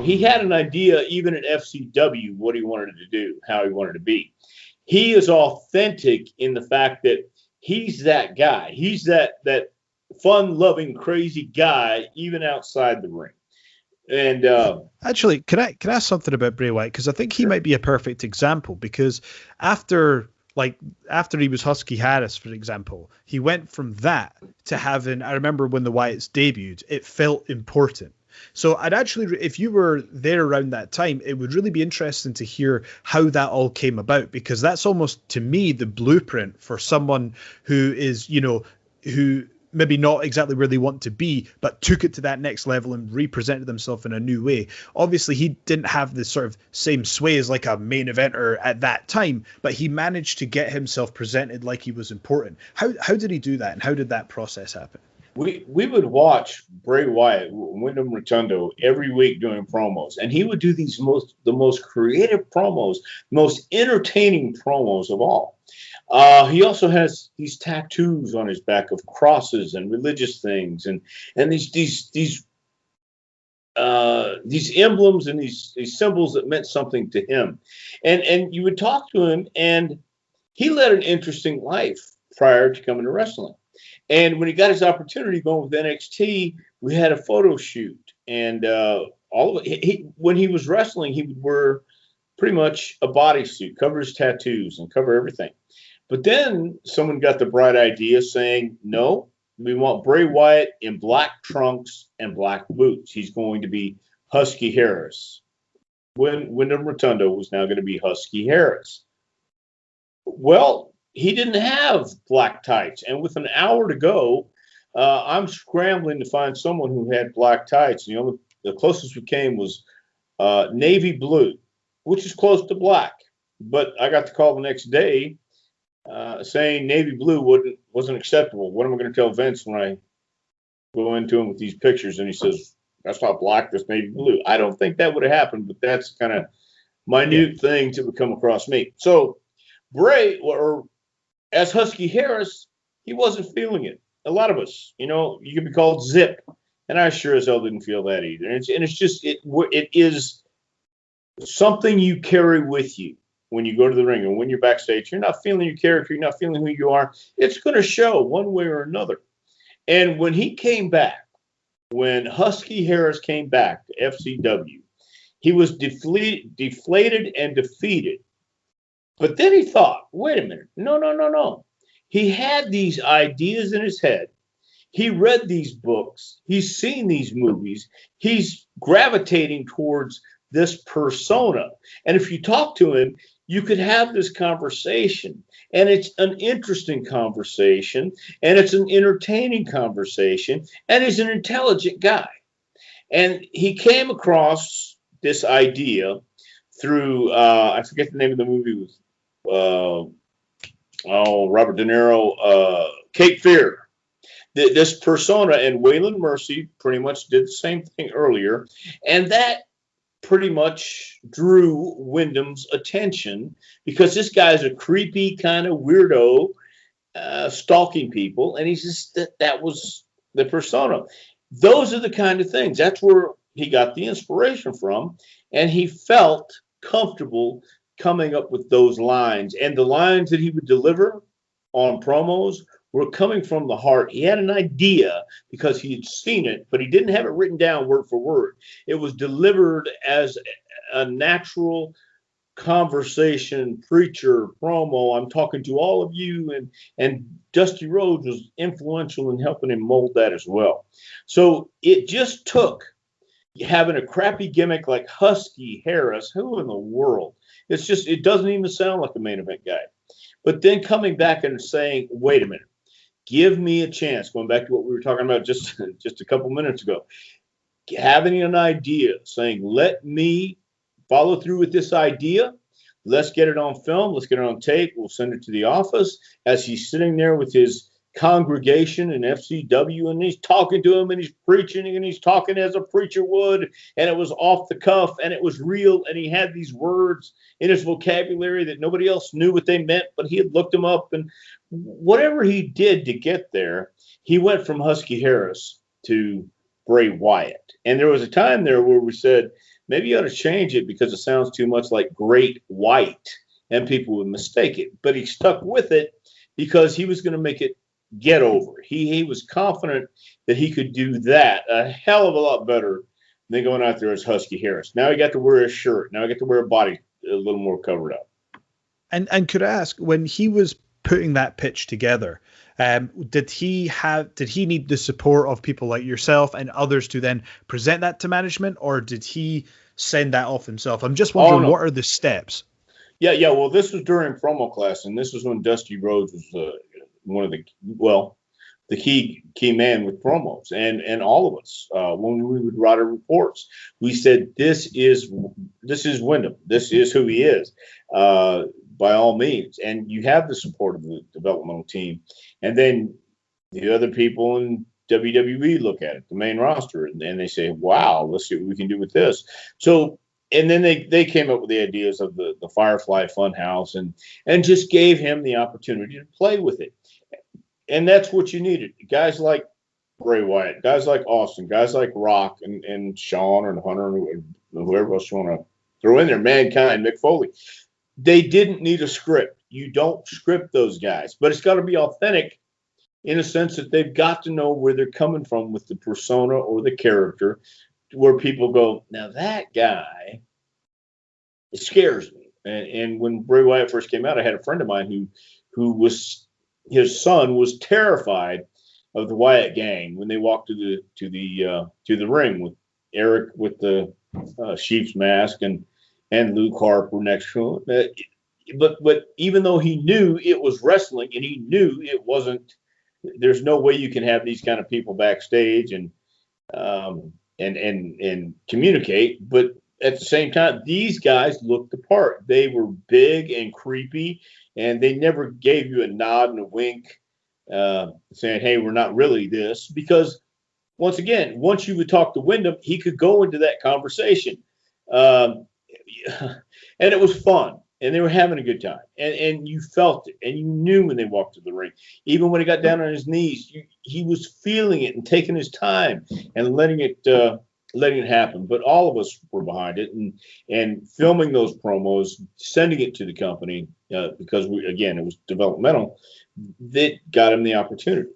he had an idea even at FCW what he wanted to do, how he wanted to be. He is authentic in the fact that he's that guy. He's that fun-loving, crazy guy, even outside the ring. And actually, can I ask something about Bray Wyatt? Because I think he might be a perfect example. Because after he was Husky Harris, for example, he went from that to having. I remember when the Wyatts debuted, it felt important. So I'd actually, if you were there around that time, it would really be interesting to hear how that all came about, because that's almost, to me, the blueprint for someone who is, who maybe not exactly where they want to be, but took it to that next level and represented themselves in a new way. Obviously, he didn't have the sort of same sway as like a main eventer at that time, but he managed to get himself presented like he was important. How did he do that, and how did that process happen? We would watch Bray Wyatt, Wyndham Rotundo, every week doing promos, and he would do the most creative promos, most entertaining promos of all. He also has these tattoos on his back of crosses and religious things, and these emblems and these symbols that meant something to him. And you would talk to him, and he led an interesting life prior to coming to wrestling. And when he got his opportunity going with NXT, we had a photo shoot, and all of it. When he was wrestling, he would wear pretty much a bodysuit, cover his tattoos, and cover everything. But then someone got the bright idea saying, no, we want Bray Wyatt in black trunks and black boots. He's going to be Husky Harris. Wyndham Rotundo was now going to be Husky Harris. Well, he didn't have black tights. And with an hour to go, I'm scrambling to find someone who had black tights. The closest we came was navy blue, which is close to black. But I got the call the next day saying navy blue wasn't acceptable. What am I going to tell Vince when I go into him with these pictures? And he says, that's not black, that's navy blue. I don't think that would have happened, but that's kind of minute things that would come across me. So Bray, or as Husky Harris, he wasn't feeling it. A lot of us, you could be called Zip, and I sure as hell didn't feel that either. And it's just it is something you carry with you when you go to the ring, and when you're backstage. You're not feeling your character, you're not feeling who you are. It's going to show one way or another. And when he came back, when Husky Harris came back to FCW, he was deflated and defeated. But then he thought, wait a minute, no. He had these ideas in his head. He read these books. He's seen these movies. He's gravitating towards this persona. And if you talk to him, you could have this conversation. And it's an interesting conversation. And it's an entertaining conversation. And he's an intelligent guy. And he came across this idea through, I forget the name of the movie, Robert De Niro, Cape Fear. This persona, and Waylon Mercy pretty much did the same thing earlier, and that pretty much drew Wyndham's attention, because this guy's a creepy kind of weirdo, stalking people, and he's just that was the persona. Those are the kind of things. That's where he got the inspiration from, and he felt comfortable coming up with those lines. And the lines that he would deliver on promos were coming from the heart. He had an idea because he had seen it, but he didn't have it written down word for word. It was delivered as a natural conversation, preacher, promo. I'm talking to all of you, and Dusty Rhodes was influential in helping him mold that as well. So it just took having a crappy gimmick like Husky Harris. Who in the world? It doesn't even sound like a main event guy. But then coming back and saying, wait a minute, give me a chance. Going back to what we were talking about just a couple minutes ago. Having an idea, saying, let me follow through with this idea. Let's get it on film. Let's get it on tape. We'll send it to the office. As he's sitting there with his congregation in FCW, and he's talking to him, and he's preaching, and he's talking as a preacher would, and it was off the cuff, and it was real, and he had these words in his vocabulary that nobody else knew what they meant, but he had looked them up, and whatever he did to get there, he went from Husky Harris to Bray Wyatt. And there was a time there where we said, maybe you ought to change it because it sounds too much like Great White, and people would mistake it. But he stuck with it because he was going to make it get over. He was confident that he could do that a hell of a lot better than going out there as Husky Harris. Now he got to wear a shirt. Now he got to wear a body a little more covered up. And could I ask, when he was putting that pitch together, did he need the support of people like yourself and others to then present that to management, or did he send that off himself? I'm just wondering, what are the steps? Yeah. Well, this was during promo class, and this was when Dusty Rhodes was one of the key man with promos, and all of us when we would write our reports, we said this is Wyndham, this is who he is, by all means, and you have the support of the developmental team, and then the other people in WWE look at it, the main roster, and they say, wow, let's see what we can do with this. So, and then they came up with the ideas of the Firefly Funhouse, and just gave him the opportunity to play with it. And that's what you needed. Guys like Bray Wyatt, guys like Austin, guys like Rock and Shawn and Hunter and whoever else you want to throw in there, Mankind, Mick Foley. They didn't need a script. You don't script those guys, but it's got to be authentic in a sense that they've got to know where they're coming from with the persona or the character, where people go, now that guy, it scares me. And when Bray Wyatt first came out, I had a friend of mine who was, his son was terrified of the Wyatt gang when they walked to the ring with Eric with the sheep's mask and Luke Harper next to him. But even though he knew it was wrestling and he knew it wasn't, there's no way you can have these kind of people backstage and communicate. But at the same time, these guys looked the part. They were big and creepy, and they never gave you a nod and a wink saying, hey, we're not really this. Because, once again, once you would talk to Wyndham, he could go into that conversation. And it was fun. And they were having a good time. And you felt it. And you knew when they walked to the ring. Even when he got down on his knees, he was feeling it and taking his time and letting it happen. But all of us were behind it and filming those promos, sending it to the company because it was developmental. That got him the opportunity.